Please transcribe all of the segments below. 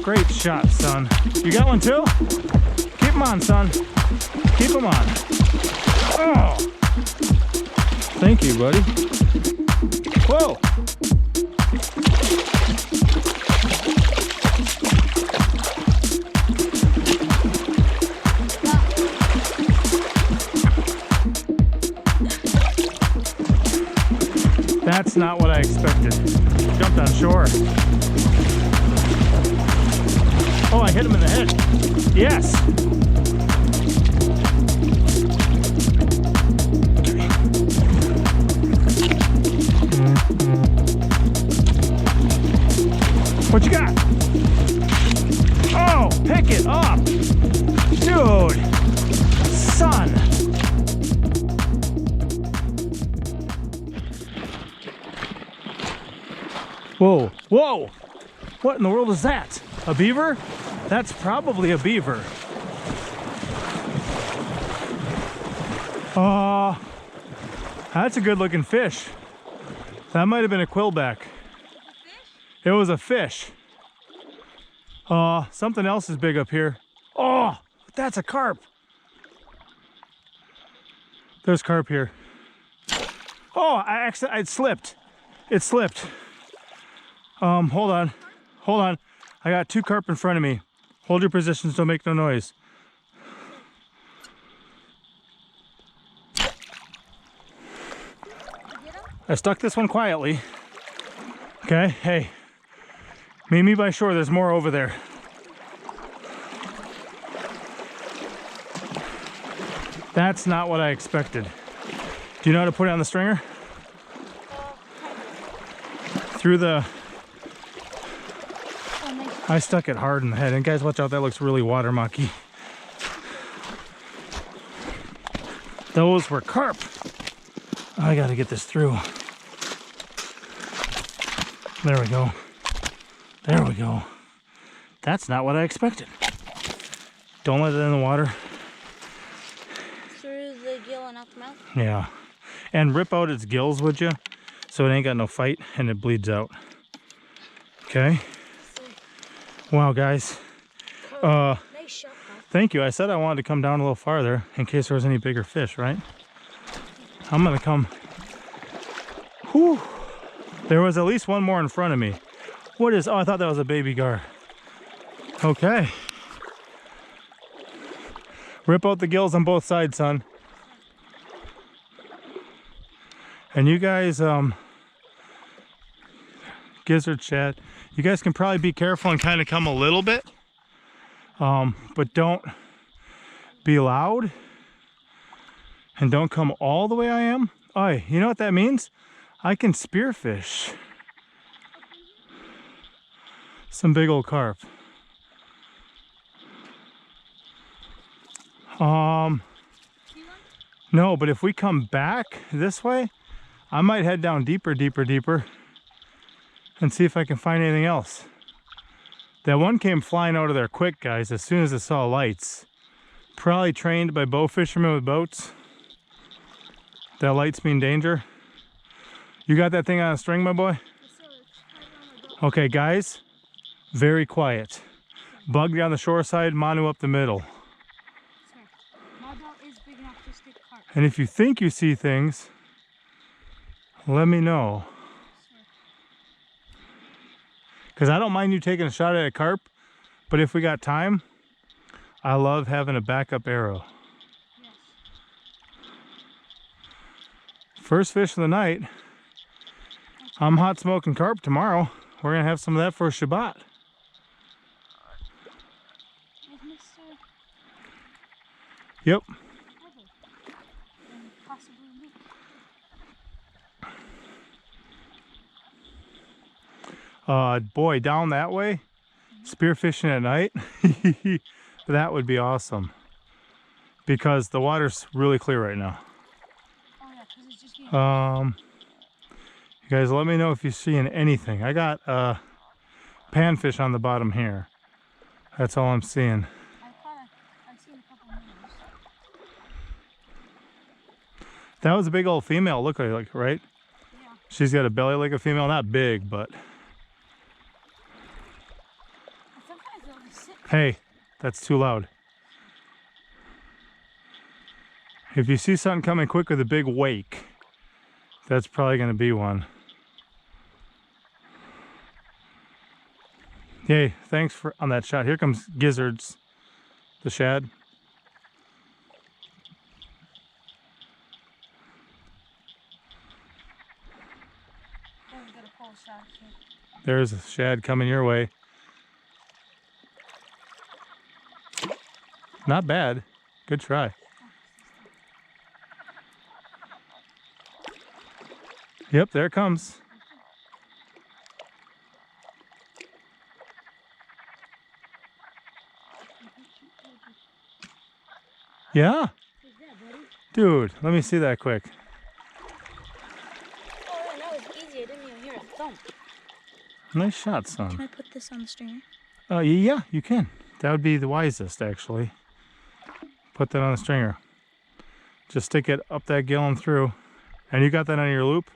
Great shot, son. You got one too? Keep them on, son. Keep them on. Oh! Thank you, buddy. Whoa! That's not what I expected. Jumped on shore. Oh, I hit him in the head. Yes. What you got? Oh, pick it up. Dude. Son. Whoa, whoa! What in the world is that? A beaver? That's probably a beaver. That's a good looking fish. That might have been a quillback. It was a fish. Something else is big up here. Oh, that's a carp. There's carp here. Oh, I slipped. It slipped. Hold on. Hold on. I got two carp in front of me. Hold your positions, don't make no noise. I stuck this one quietly. Okay, hey. Meet me by shore, there's more over there. That's not what I expected. Do you know how to put it on the stringer? Through the... I stuck it hard in the head. And guys, watch out, that looks really water mucky. Those were carp. I gotta get this through. There we go. There we go. That's not what I expected. Don't let it in the water. Through the gill and out the mouth? Yeah. And rip out its gills, would you? So it ain't got no fight and it bleeds out. Okay? Wow, guys. Nice shot, thank you. I said I wanted to come down a little farther in case there was any bigger fish, right? I'm gonna come. Whew. There was at least one more in front of me. What is, oh, I thought that was a baby gar. Okay. Rip out the gills on both sides, son. And you guys, gizzard shad, you guys can probably be careful and kind of come a little bit. But don't be loud. And don't come all the way I am. Oh, you know what that means? I can spearfish some big old carp. No, but if we come back this way, I might head down deeper and see if I can find anything else. That one came flying out of there quick, guys, as soon as it saw lights. Probably trained by bow fishermen with boats. That lights mean danger. You got that thing on a string, my boy? Okay, guys, very quiet. Bug down the shore side, Manu up the middle. And if you think you see things, let me know. Because I don't mind you taking a shot at a carp, but if we got time, I love having a backup arrow. Yes. First fish of the night. I'm hot smoking carp tomorrow. We're going to have some of that for Shabbat. Yep. Boy, down that way, spearfishing at night, that would be awesome. Because the water's really clear right now. You guys let me know if you're seeing anything. I got panfish on the bottom here. That's all I'm seeing. I've seen a couple of minnows. That was a big old female, look like, right? Yeah. She's got a belly like a female, not big, but... Sometimes Hey, that's too loud. If you see something coming quick with a big wake, that's probably going to be one. Yay, thanks for on that shot. Here comes gizzards, the shad. I'm gonna pull a shot here. There's a shad coming your way. Not bad. Good try. Yep, there it comes. Yeah? Dude, let me see that quick. Oh, yeah, that was easy. I didn't even hear a thump. Nice shot, Can son. I put this on the stringer? Yeah, you can. That would be the wisest, actually. Put that on the stringer. Just stick it up that gill and through. And you got that on your loop?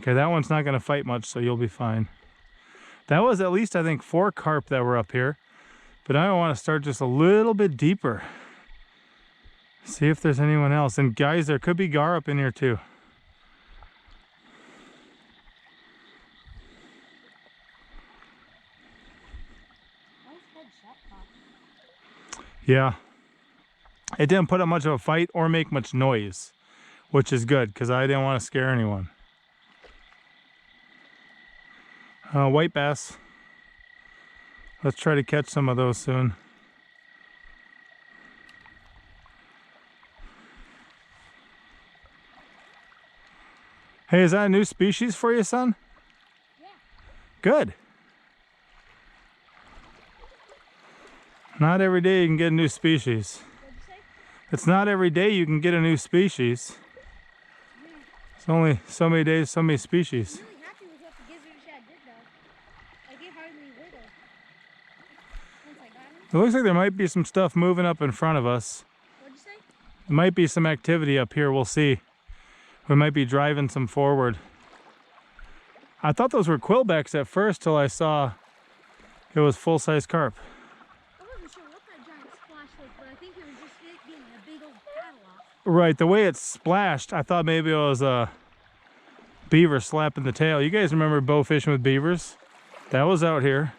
Okay, that one's not going to fight much, so you'll be fine. That was at least, I think, 4 carp that were up here. But I want to start just a little bit deeper. See if there's anyone else. And guys, there could be gar up in here too. Nice head shot, Pop. Yeah. It didn't put up much of a fight or make much noise, which is good because I didn't want to scare anyone. White bass. Let's try to catch some of those soon. Hey, is that a new species for you, son? Yeah. Good. Not every day you can get a new species. What'd you say? It's not every day you can get a new species. Yeah. It's only so many days, so many species. I'm really happy with what the gizzard shad did, though. Like, it hardly wiggled. Once I got him. It looks like there might be some stuff moving up in front of us. What'd you say? There might be some activity up here, we'll see. We might be driving some forward. I thought those were quillbacks at first till I saw it was full-size carp. I wasn't sure what that giant splash was, but I think it was just it being a big old paddle off. Right, the way it splashed, I thought maybe it was a beaver slapping the tail. You guys remember bow fishing with beavers? That was out here.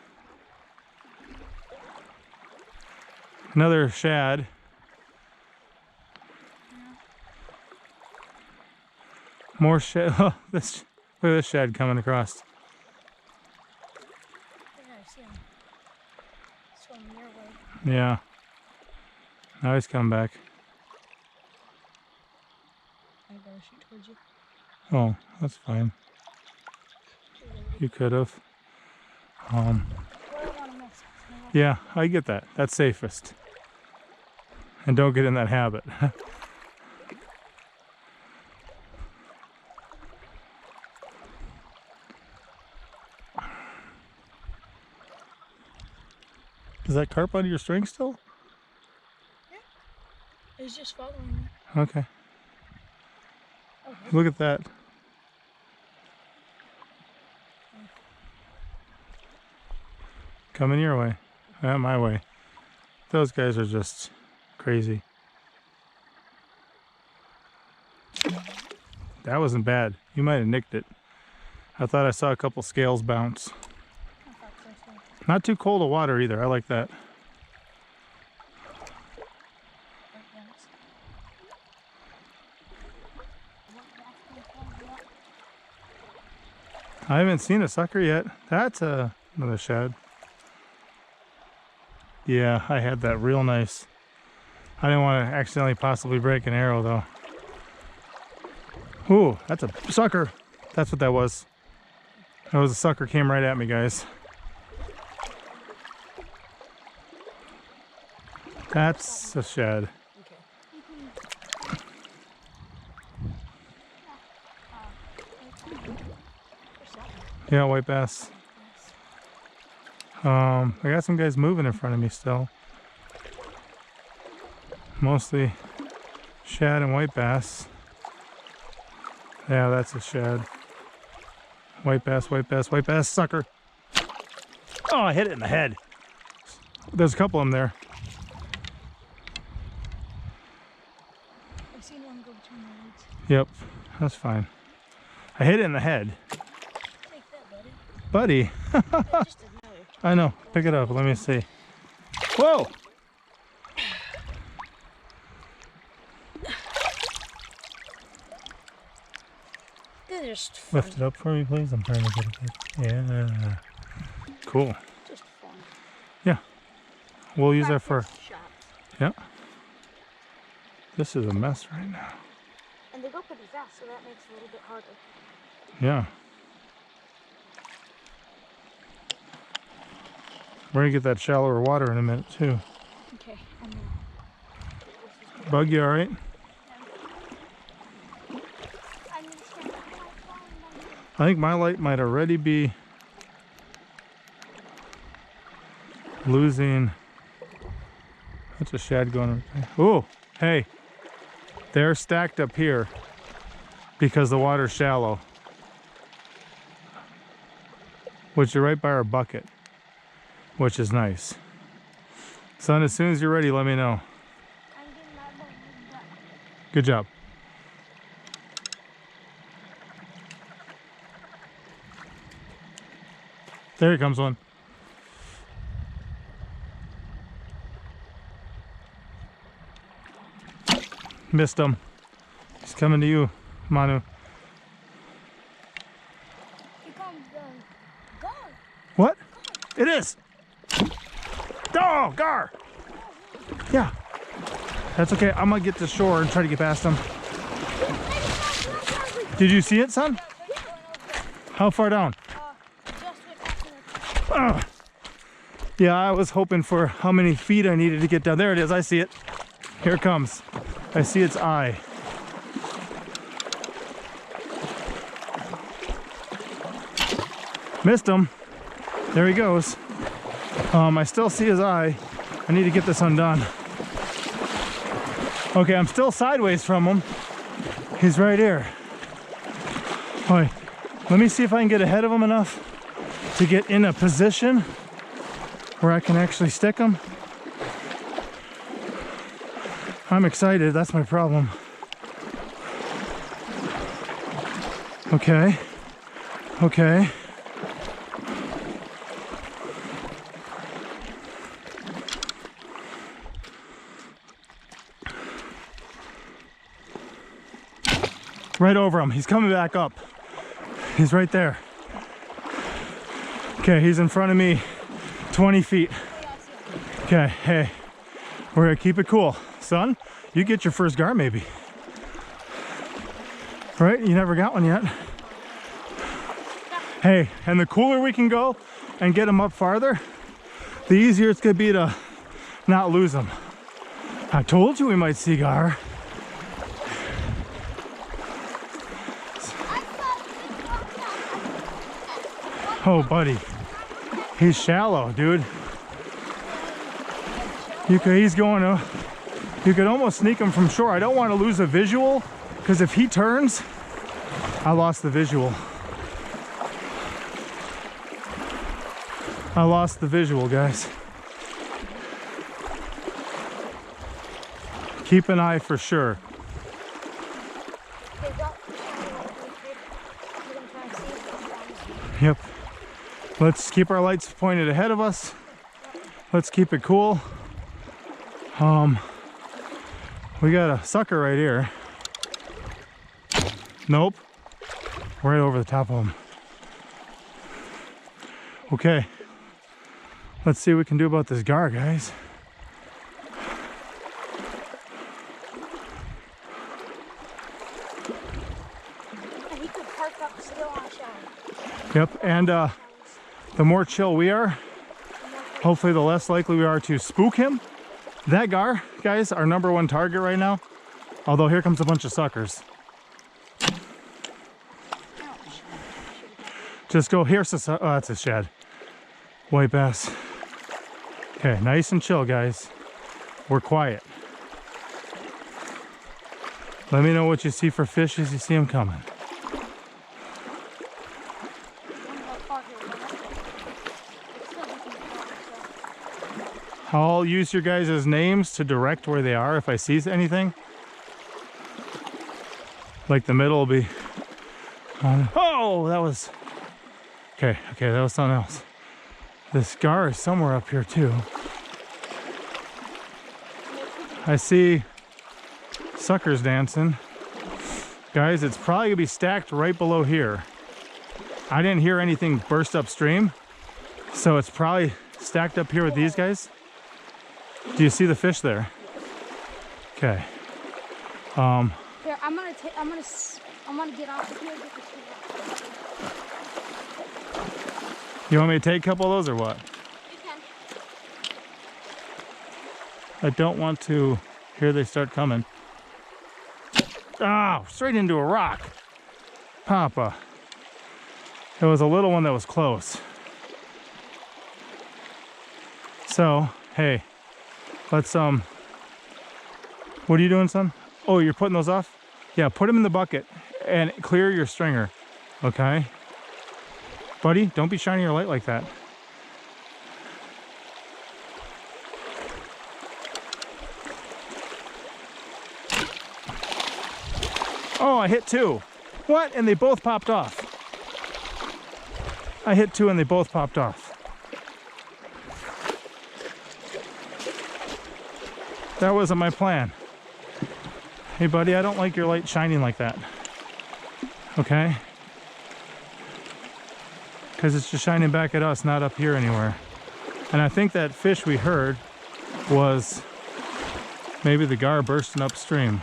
Another shad. More shad. Oh, look at this shad coming across. Yeah, I see him. Swimming your way. Yeah. Now he's coming back. I better shoot towards you. Oh, that's fine. You could have. What do I want to miss? Yeah, I get that. That's safest. And don't get in that habit. Is that carp under your string still? Yeah. It's just following me. Okay. Oh, Look at that. Coming your way. Not my way. Those guys are just crazy. That wasn't bad. You might have nicked it. I thought I saw a couple scales bounce. I thought so too. Not too cold of water either. I like that. I haven't seen a sucker yet. That's another shad. Yeah, I had that real nice. I didn't want to accidentally possibly break an arrow though. Ooh, that's a sucker. That's what that was. That was a sucker, came right at me, guys. That's a shad. Yeah, white bass. I got some guys moving in front of me still. Mostly shad and white bass. Yeah, that's a shad. White bass, white bass, white bass, sucker. Oh, I hit it in the head. There's a couple of them there. I've seen one go between the legs. Yep, that's fine. I hit it in the head. Take that, buddy. Buddy, Yeah, just another. I know. Pick it up. Let me see. Whoa! They're just fun. Lift it up for me, please. I'm trying to get it. Yeah. Cool. Just fun. Yeah. We'll use that for. Practice shots. Yeah. This is a mess right now. And they go pretty fast, so that makes it a little bit harder. Yeah. We're gonna get that shallower water in a minute too. Okay, Bug, you all right? I think my light might already be losing. That's a shad going right there. Oh, hey, they're stacked up here because the water's shallow, which are right by our bucket, which is nice. Son, as soon as you're ready, let me know. Good job. There comes one. Missed him. He's coming to you, Manu. Here comes the gar. What? It is. Oh, gar. Yeah. That's okay. I'm gonna get to shore and try to get past him. Did you see it, son? How far down? Yeah, I was hoping for how many feet I needed to get down. There it is. I see it. Here it comes. I see its eye. Missed him. There he goes. I still see his eye. I need to get this undone. Okay, I'm still sideways from him. He's right here. All right, let me see if I can get ahead of him enough to get in a position where I can actually stick him. I'm excited, that's my problem. Okay, okay. Right over him, he's coming back up. He's right there. Okay, he's in front of me, 20 feet. Okay, hey, we're gonna keep it cool. Son, you get your first gar maybe. Right, you never got one yet. Hey, and the cooler we can go and get them up farther, the easier it's gonna be to not lose them. I told you we might see gar. Oh, buddy. He's shallow, dude. He's going to, you could almost sneak him from shore. I don't want to lose a visual, because if he turns, I lost the visual. I lost the visual, guys. Keep an eye for sure. Yep. Let's keep our lights pointed ahead of us. Let's keep it cool. We got a sucker right here. Nope. Right over the top of him. Okay. Let's see what we can do about this gar, guys. And he could park up still on shine. Yep, and the more chill we are, hopefully the less likely we are to spook him. That gar, guys, our #1 target right now. Although here comes a bunch of suckers. Just go, here's a, oh, that's a shad. White bass. Okay, nice and chill, guys. We're quiet. Let me know what you see for fish as you see them coming. I'll use your guys' names to direct where they are if I see anything. Like the middle will be on. Oh, that was okay. Okay, that was something else. This gar is somewhere up here too. I see suckers dancing. Guys, it's probably gonna be stacked right below here. I didn't hear anything burst upstream, so it's probably stacked up here with these guys. Do you see the fish there? Okay. Here, I'm gonna get off of here and get the shit. You want me to take a couple of those or what? You can. I don't want to. Here they start coming. Ah, straight into a rock. Papa. It was a little one that was close. So, hey, let's, what are you doing, son? Oh, you're putting those off? Yeah, put them in the bucket and clear your stringer, okay? Buddy, don't be shining your light like that. Oh, I hit two. What? And they both popped off. I hit two and they both popped off. That wasn't my plan. Hey buddy, I don't like your light shining like that. Okay? Because it's just shining back at us, not up here anywhere. And I think that fish we heard was maybe the gar bursting upstream.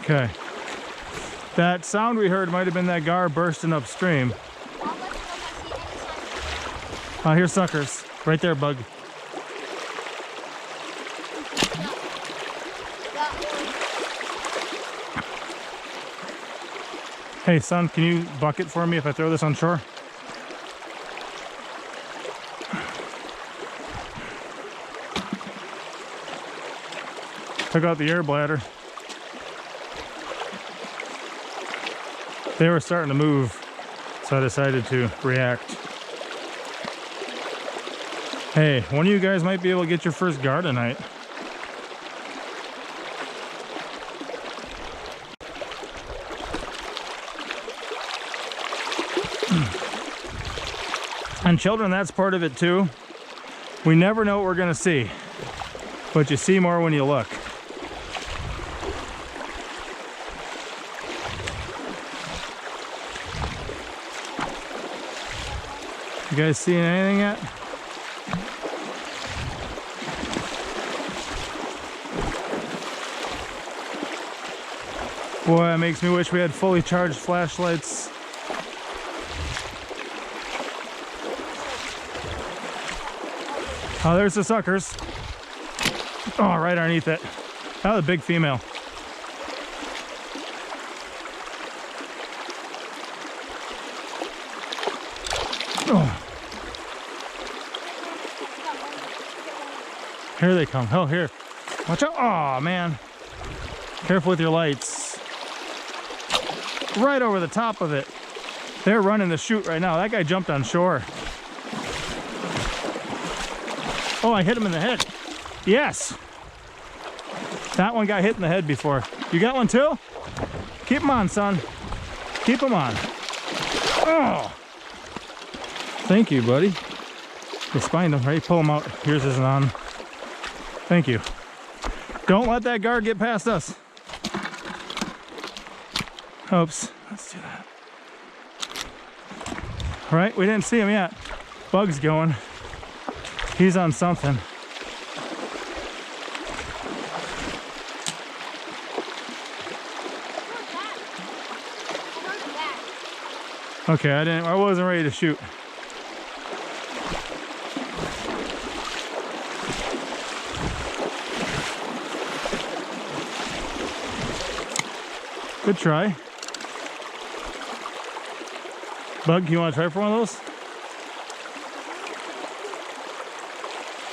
Okay. That sound we heard might have been that gar bursting upstream. Here's suckers. Right there, bug. Hey, son, can you bucket for me if I throw this on shore? Took out the air bladder. They were starting to move, so I decided to react. Hey, one of you guys might be able to get your first gar tonight. And children, that's part of it too. We never know what we're gonna see, but you see more when you look. You guys seeing anything yet? Boy, it makes me wish we had fully charged flashlights. Oh, there's the suckers. Oh, right underneath it. That was a big female. Oh. Here they come. Oh, here. Watch out. Oh, man. Careful with your lights. Right over the top of it. They're running the chute right now. That guy jumped on shore. Oh, I hit him in the head. Yes. That one got hit in the head before. You got one too? Keep him on, son. Keep him on. Oh. Thank you, buddy. Just find him, right? Pull him out. Yours isn't on. Thank you. Don't let that gar get past us. Oops. Let's do that. All right, we didn't see him yet. Bug's going. He's on something. Okay, I wasn't ready to shoot. Good try. Bug, you want to try for one of those?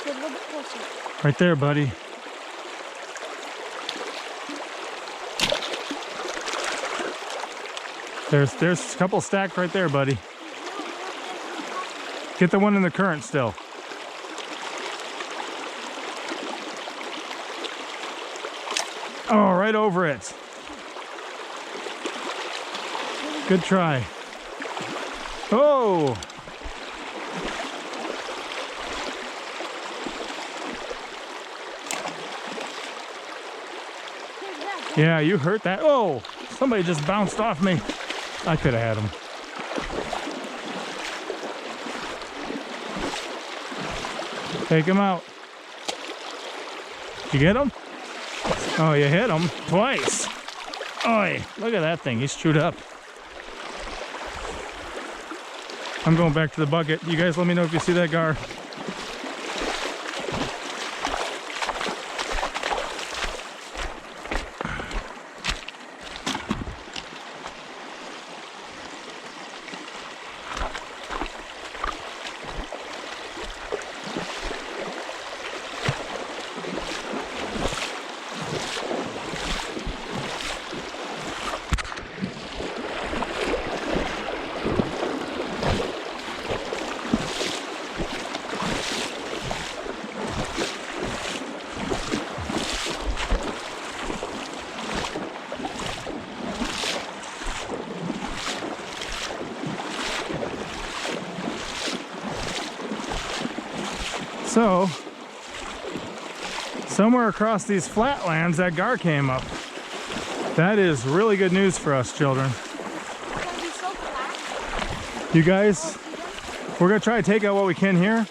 Get a little bit closer. Right there, buddy. There's a couple stacked right there, buddy. Get the one in the current still. Oh, right over it. Good try. Oh! Yeah, you hurt that. Oh! Somebody just bounced off me. I could have had him. Take him out. Did you get him? Oh, you hit him twice. Oi, look at that thing. He's chewed up. I'm going back to the bucket. You guys let me know if you see that gar. So, somewhere across these flatlands, that gar came up. That is really good news for us, children. You guys, we're gonna try to take out what we can here,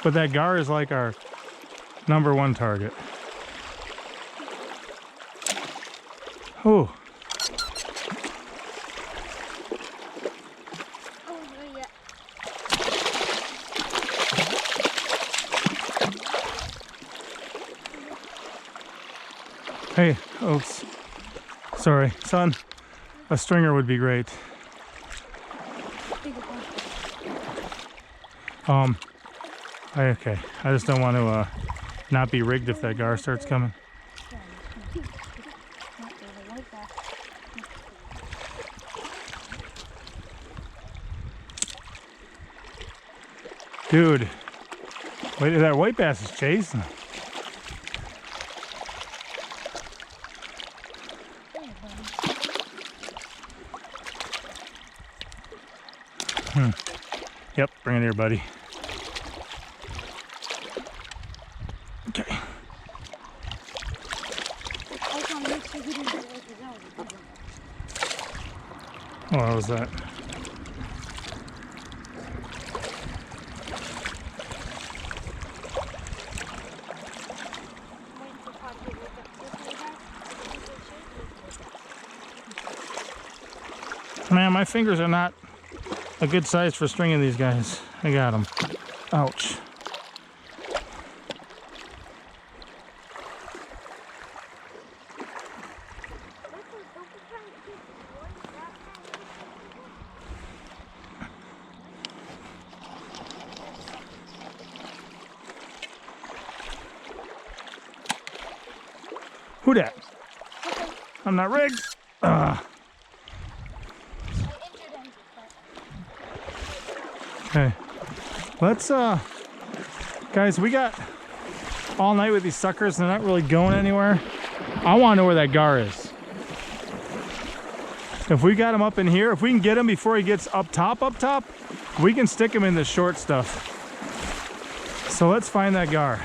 but that gar is like our #1 target. Oh. Hey, oops. Sorry, son. A stringer would be great. Okay. I just don't want to not be rigged if that gar starts coming. Dude, wait, that white bass is chasing. Yep, bring it here, buddy. Okay. Oh, what was that? Man, my fingers are not a good size for stringing these guys. I got them. Ouch. Who dat? I'm not rigged. Okay, let's guys, we got all night with these suckers. They're not really going anywhere. I want to know where that gar is. If we got him up in here, if we can get him before he gets up top, we can stick him in the short stuff. So let's find that gar.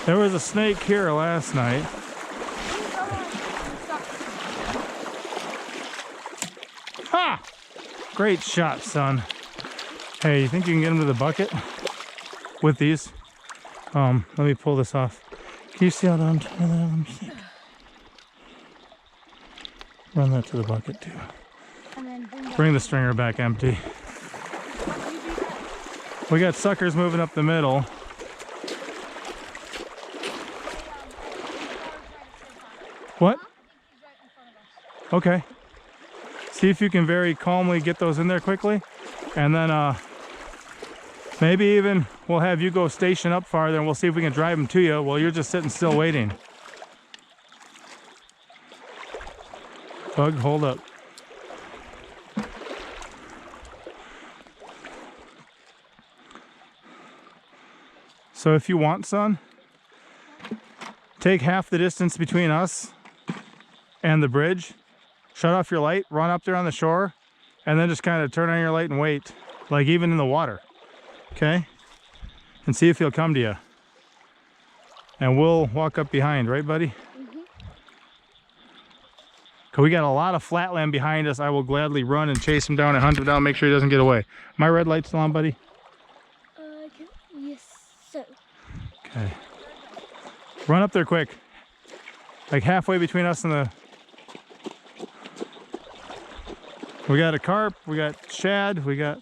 There was a snake here last night. Ha! Great shot, son. Hey, you think you can get him to the bucket with these? Let me pull this off. Can you see how I'm tying that? Let me see. Run that to the bucket too. And then bring the stringer back empty. We got suckers moving up the middle. What? Okay. See if you can very calmly get those in there quickly. And then maybe even we'll have you go station up farther and we'll see if we can drive them to you while you're just sitting still waiting. Bug, hold up. So if you want, son, take half the distance between us and the bridge, shut off your light, run up there on the shore, and then just kind of turn on your light and wait, like even in the water, okay? And see if he'll come to you. And we'll walk up behind, right, buddy? Mm-hmm. Cause we got a lot of flatland behind us. I will gladly run and chase him down and hunt him down, make sure he doesn't get away. My red light's still on, buddy? Yes, sir. Okay. Run up there quick. Like halfway between us and the... We got a carp, we got shad, we got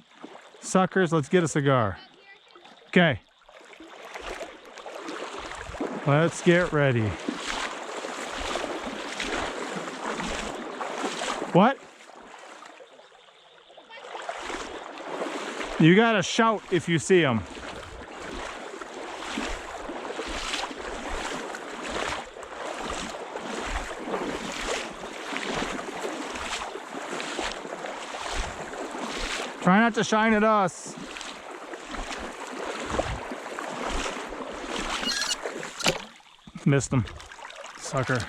suckers. Let's get a cigar. Okay. Let's get ready. What? You gotta shout if you see them. Try not to shine at us. Missed him. Sucker.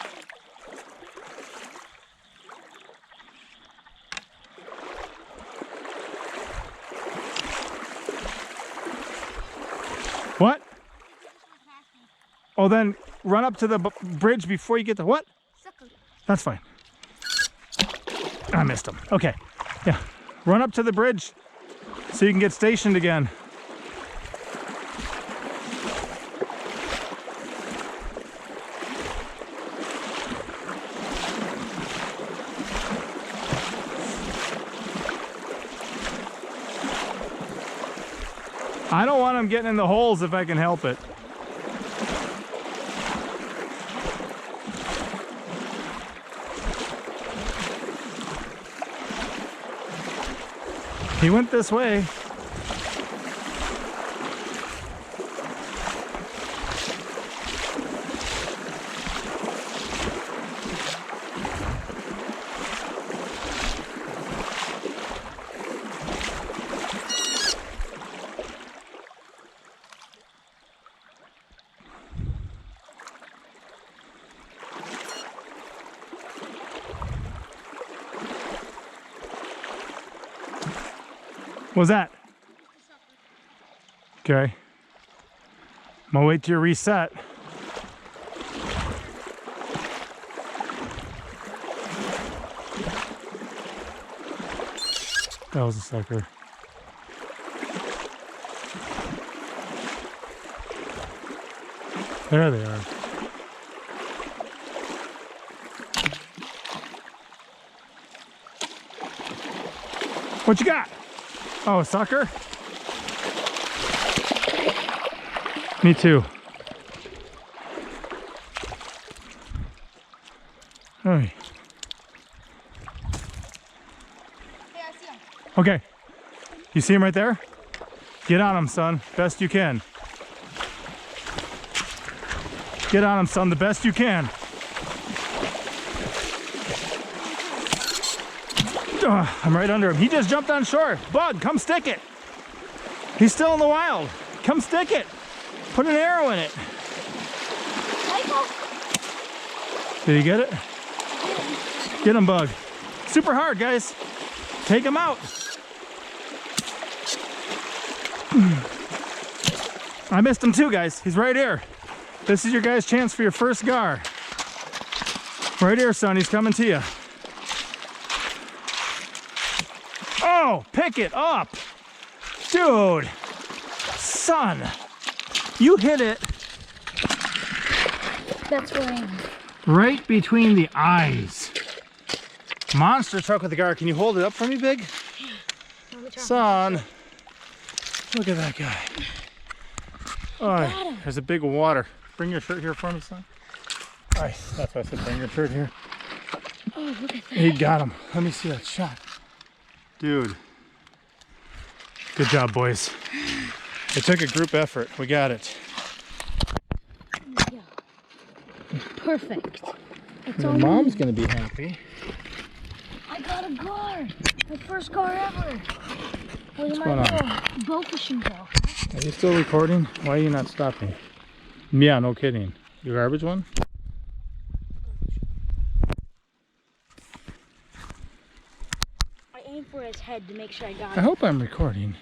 What? Oh, then run up to the bridge before you get to what? Sucker. That's fine. I missed him. Okay. Yeah. Run up to the bridge so you can get stationed again. I don't want him getting in the holes if I can help it. He went this way. What's that? Okay. I'm gonna wait till you reset. That was a sucker. There they are. What you got? Oh, a sucker? Me too. Hey. Hey, I see him. Okay. You see him right there? Get on him, son. Best you can. Get on him, son, the best you can. I'm right under him. He just jumped on shore. Bud, come stick it. He's still in the wild. Come stick it. Put an arrow in it. Did you get it? Get him, Bug. Super hard, guys. Take him out. I missed him too, guys. He's right here. This is your guys' chance for your first gar. Right here, son. He's coming to you. Oh, pick it up. Dude. Son. You hit it. That's right. Right between the eyes. Monster truck with the gar. Can you hold it up for me, Big? Son. Look at that guy. Oh, there's a big water. Bring your shirt here for me, son. Alright, that's why I said bring your shirt here. Oh, look at that. He got him. Let me see that shot. Dude. Good job, boys. It took a group effort. We got it. Yeah. Perfect. That's Your mom's gonna be happy. I got a gar. My first gar ever. What's going on? Bow fishing ball. Are you still recording? Why are you not stopping? Yeah, no kidding. Your garbage one? I aimed for his head to make sure I got I it. hope I'm recording.